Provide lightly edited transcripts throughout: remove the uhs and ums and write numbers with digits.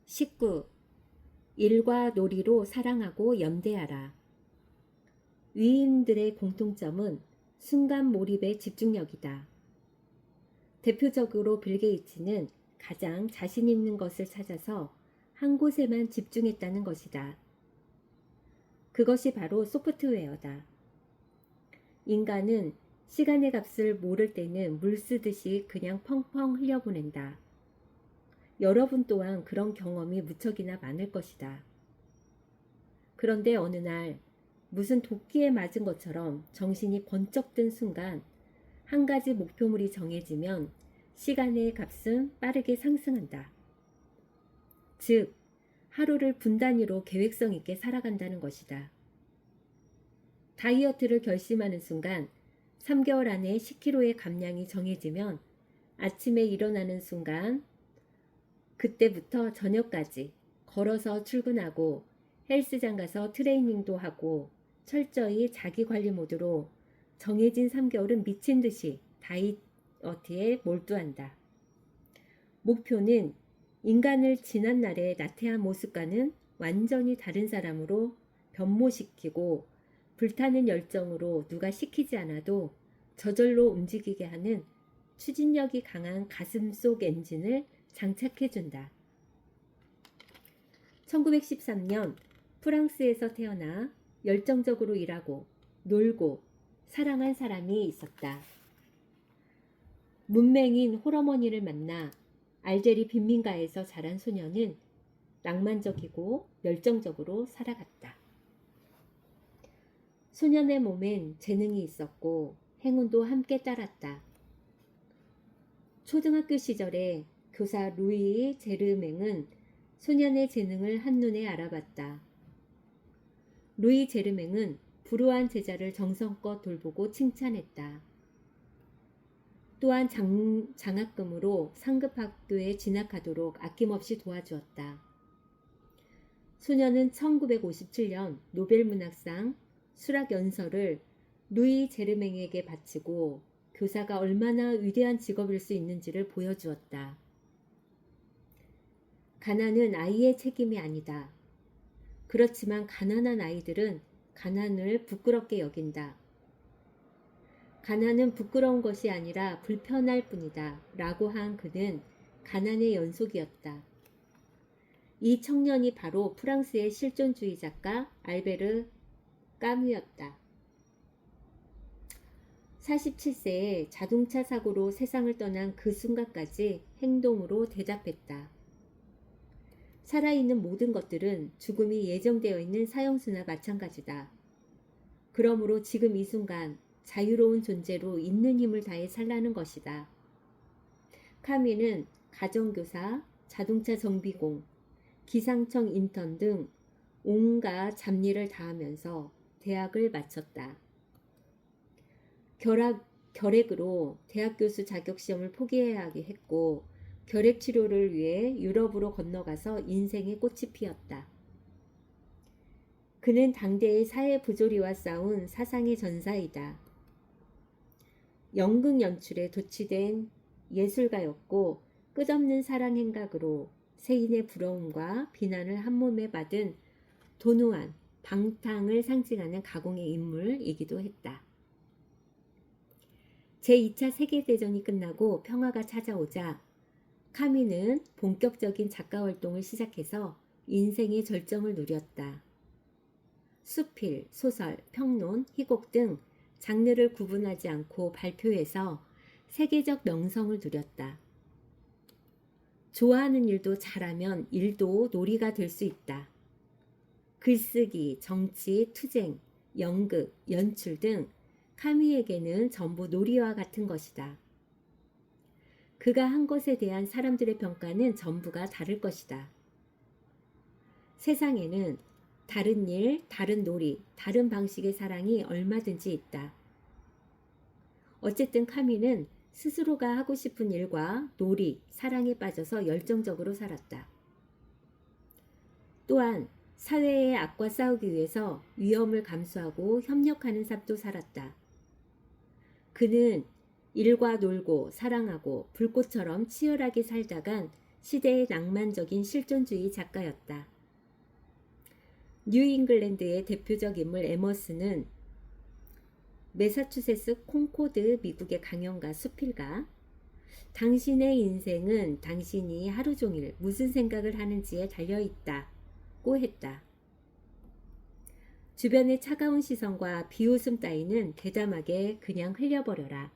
19. 일과 놀이로 사랑하고 연대하라. 위인들의 공통점은 순간 몰입의 집중력이다. 대표적으로 빌 게이츠는 가장 자신 있는 것을 찾아서 한 곳에만 집중했다는 것이다. 그것이 바로 소프트웨어다. 인간은 시간의 값을 모를 때는 물 쓰듯이 그냥 펑펑 흘려보낸다. 여러분 또한 그런 경험이 무척이나 많을 것이다. 그런데 어느 날 무슨 도끼에 맞은 것처럼 정신이 번쩍 든 순간 한 가지 목표물이 정해지면 시간의 값은 빠르게 상승한다. 즉, 하루를 분 단위로 계획성 있게 살아간다는 것이다. 다이어트를 결심하는 순간 3개월 안에 10kg의 감량이 정해지면 아침에 일어나는 순간 그때부터 저녁까지 걸어서 출근하고 헬스장 가서 트레이닝도 하고 철저히 자기관리 모드로 정해진 3개월은 미친 듯이 다이어트에 몰두한다. 목표는 인간을 지난날의 나태한 모습과는 완전히 다른 사람으로 변모시키고 불타는 열정으로 누가 시키지 않아도 저절로 움직이게 하는 추진력이 강한 가슴속 엔진을 장착해준다. 1913년 프랑스에서 태어나 열정적으로 일하고 놀고 사랑한 사람이 있었다. 문맹인 홀어머니를 만나 알제리 빈민가에서 자란 소녀는 낭만적이고 열정적으로 살아갔다. 소년의 몸엔 재능이 있었고 행운도 함께 따랐다. 초등학교 시절에 교사 루이 제르맹은 소년의 재능을 한눈에 알아봤다. 루이 제르맹은 불우한 제자를 정성껏 돌보고 칭찬했다. 또한 장학금으로 상급 학교에 진학하도록 아낌없이 도와주었다. 소년은 1957년 노벨문학상 수락연설을 루이 제르맹에게 바치고 교사가 얼마나 위대한 직업일 수 있는지를 보여주었다. 가난은 아이의 책임이 아니다. 그렇지만 가난한 아이들은 가난을 부끄럽게 여긴다. 가난은 부끄러운 것이 아니라 불편할 뿐이다. 라고 한 그는 가난의 연속이었다. 이 청년이 바로 프랑스의 실존주의 작가 알베르 까뮈였다. 47세에 자동차 사고로 세상을 떠난 그 순간까지 행동으로 대답했다. 살아있는 모든 것들은 죽음이 예정되어 있는 사형수나 마찬가지다. 그러므로 지금 이 순간 자유로운 존재로 있는 힘을 다해 살라는 것이다. 카뮈는 가정교사, 자동차 정비공, 기상청 인턴 등 온갖 잡일을 다하면서 대학을 마쳤다. 결핵으로 대학 교수 자격시험을 포기해야 하게 했고 결핵 치료를 위해 유럽으로 건너가서 인생의 꽃이 피었다. 그는 당대의 사회 부조리와 싸운 사상의 전사이다. 연극 연출에 도취된 예술가였고 끝없는 사랑 행각으로 세인의 부러움과 비난을 한몸에 받은 도노한 방탕을 상징하는 가공의 인물이기도 했다. 제2차 세계대전이 끝나고 평화가 찾아오자 카뮈는 본격적인 작가 활동을 시작해서 인생의 절정을 누렸다. 수필, 소설, 평론, 희곡 등 장르를 구분하지 않고 발표해서 세계적 명성을 누렸다. 좋아하는 일도 잘하면 일도 놀이가 될 수 있다. 글쓰기, 정치, 투쟁, 연극, 연출 등 카뮈에게는 전부 놀이와 같은 것이다. 그가 한 것에 대한 사람들의 평가는 전부가 다를 것이다. 세상에는 다른 일, 다른 놀이, 다른 방식의 사랑이 얼마든지 있다. 어쨌든 카뮈는 스스로가 하고 싶은 일과 놀이, 사랑에 빠져서 열정적으로 살았다. 또한 사회의 악과 싸우기 위해서 위험을 감수하고 협력하는 삶도 살았다. 그는 일과 놀고 사랑하고 불꽃처럼 치열하게 살다간 시대의 낭만적인 실존주의 작가였다. 뉴잉글랜드의 대표적 인물 에머슨은 매사추세츠 콩코드 미국의 강연가 수필가, 당신의 인생은 당신이 하루 종일 무슨 생각을 하는지에 달려있다고 했다. 주변의 차가운 시선과 비웃음 따위는 대담하게 그냥 흘려버려라.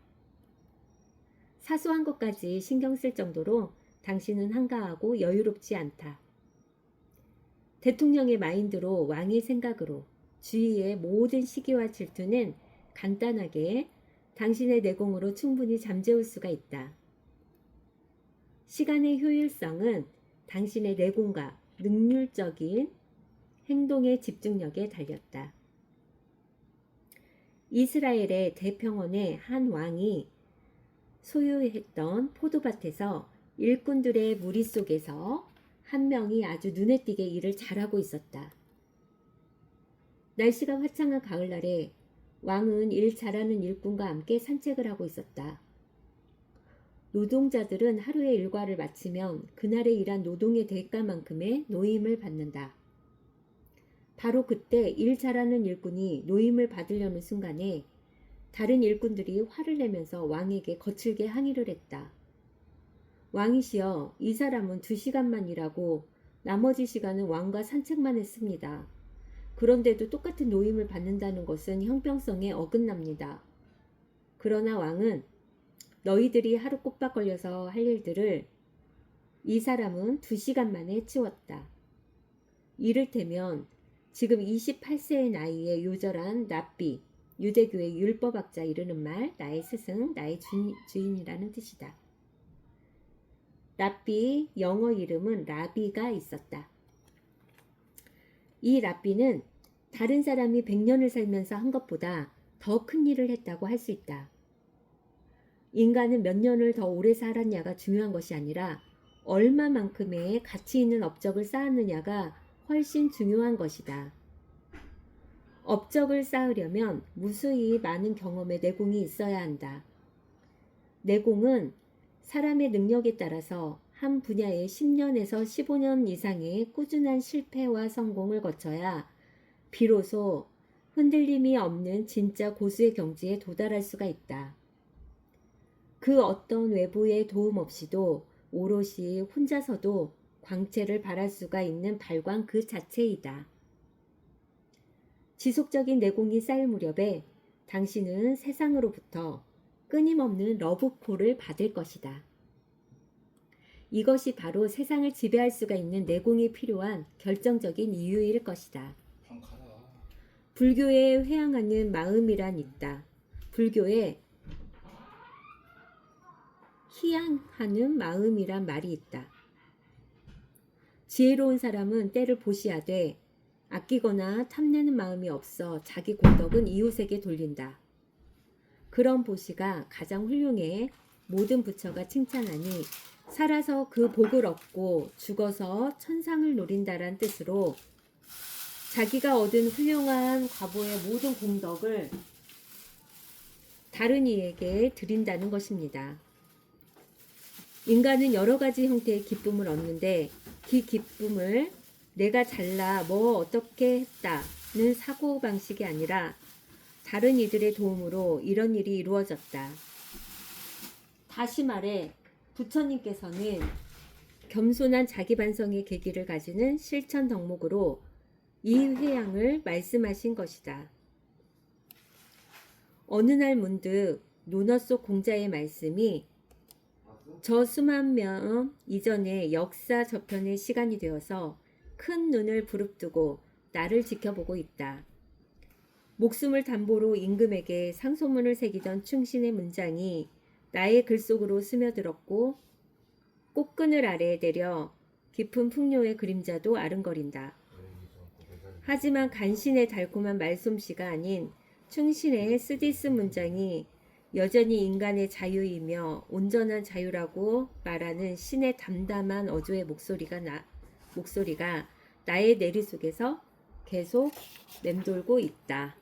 사소한 것까지 신경 쓸 정도로 당신은 한가하고 여유롭지 않다. 대통령의 마인드로 왕의 생각으로 주위의 모든 시기와 질투는 간단하게 당신의 내공으로 충분히 잠재울 수가 있다. 시간의 효율성은 당신의 내공과 능률적인 행동의 집중력에 달렸다. 이스라엘의 대평원의 한 왕이 소유했던 포도밭에서 일꾼들의 무리 속에서 한 명이 아주 눈에 띄게 일을 잘하고 있었다. 날씨가 화창한 가을날에 왕은 일 잘하는 일꾼과 함께 산책을 하고 있었다. 노동자들은 하루의 일과를 마치면 그날에 일한 노동의 대가만큼의 노임을 받는다. 바로 그때 일 잘하는 일꾼이 노임을 받으려는 순간에 다른 일꾼들이 화를 내면서 왕에게 거칠게 항의를 했다. 왕이시여, 이 사람은 2시간만 일하고 나머지 시간은 왕과 산책만 했습니다. 그런데도 똑같은 노임을 받는다는 것은 형평성에 어긋납니다. 그러나 왕은 너희들이 하루 꼬박 걸려서 할 일들을 이 사람은 2시간 만에 해치웠다. 이를테면 지금 28세의 나이에 요절한 랍비, 유대교의 율법학자 이르는 말, 나의 스승, 나의 주인이라는 뜻이다. 랍비 영어 이름은 라비가 있었다. 이 랍비는 다른 사람이 100년을 살면서 한 것보다 더 큰 일을 했다고 할 수 있다. 인간은 몇 년을 더 오래 살았냐가 중요한 것이 아니라 얼마만큼의 가치 있는 업적을 쌓았느냐가 훨씬 중요한 것이다. 업적을 쌓으려면 무수히 많은 경험의 내공이 있어야 한다. 내공은 사람의 능력에 따라서 한 분야에 10년에서 15년 이상의 꾸준한 실패와 성공을 거쳐야 비로소 흔들림이 없는 진짜 고수의 경지에 도달할 수가 있다. 그 어떤 외부의 도움 없이도 오롯이 혼자서도 광채를 발할 수가 있는 발광 그 자체이다. 지속적인 내공이 쌓일 무렵에 당신은 세상으로부터 끊임없는 러브콜을 받을 것이다. 이것이 바로 세상을 지배할 수가 있는 내공이 필요한 결정적인 이유일 것이다. 불교에 회항하는 마음이란 있다. 불교에 희양하는 마음이란 말이 있다. 지혜로운 사람은 때를 보시하되 아끼거나 탐내는 마음이 없어 자기 공덕은 이웃에게 돌린다. 그런 보시가 가장 훌륭해 모든 부처가 칭찬하니 살아서 그 복을 얻고 죽어서 천상을 노린다란 뜻으로 자기가 얻은 훌륭한 과보의 모든 공덕을 다른 이에게 드린다는 것입니다. 인간은 여러 가지 형태의 기쁨을 얻는데 그 기쁨을 내가 잘나 뭐 어떻게 했다는 사고방식이 아니라 다른 이들의 도움으로 이런 일이 이루어졌다. 다시 말해 부처님께서는 겸손한 자기 반성의 계기를 가지는 실천 덕목으로 이 회양을 말씀하신 것이다. 어느 날 문득 논어 속 공자의 말씀이 저 수만 년 이전의 역사 저편의 시간이 되어서 큰 눈을 부릅뜨고 나를 지켜보고 있다. 목숨을 담보로 임금에게 상소문을 새기던 충신의 문장이 나의 글 속으로 스며들었고 꽃그늘 아래에 내려 깊은 풍요의 그림자도 아른거린다. 하지만 간신의 달콤한 말솜씨가 아닌 충신의 쓰디스 문장이 여전히 인간의 자유이며 온전한 자유라고 말하는 신의 담담한 어조의 목소리가 나의 내리 속에서 계속 맴돌고 있다.